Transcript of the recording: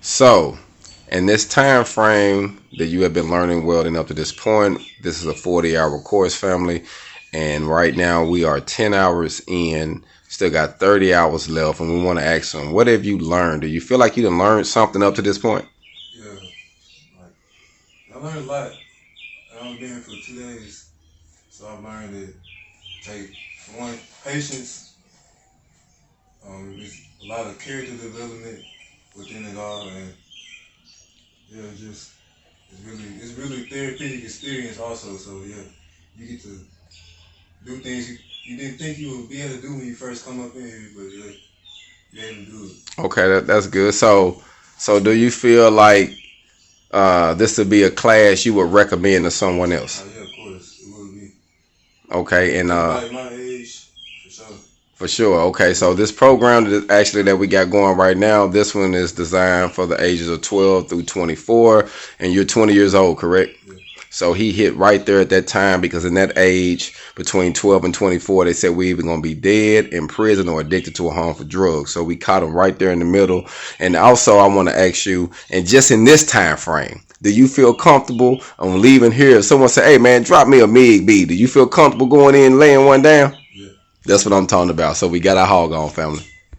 So, in this time frame that you have been learning welding up to this point, this is a 40-hour course, family, and right now we are 10 hours in. Still got 30 hours left, and we want to ask them, what have you learned? Do you feel like you done learned something up to this point? Yeah, like I learned a lot. I've only been here for 2 days, so I've learned to take one patience. It's a lot of character development within it all, and yeah, it's really therapeutic experience also. So yeah, you get to do things you didn't think you would be able to do when you first come up in here, but yeah, you're able to do it. Okay, that's good. So do you feel like this would be a class you would recommend to someone else? Yeah, of course, it will be. Okay, and Anybody my age, for sure. for sure. Okay, so this program that we got going right now, this one is designed for the ages of 12 through 24, and you're 20 years old, correct? Yeah. So he hit right there at that time because in that age between 12 and 24, they said we either going to be dead, in prison, or addicted to a harmful drug. So we caught him right there in the middle. And also I want to ask you, and just in this time frame, do you feel comfortable on leaving here? If someone say, hey man, drop me a MIG B, do you feel comfortable going in and laying one down? Yeah. That's what I'm talking about. So we got our HogOn family.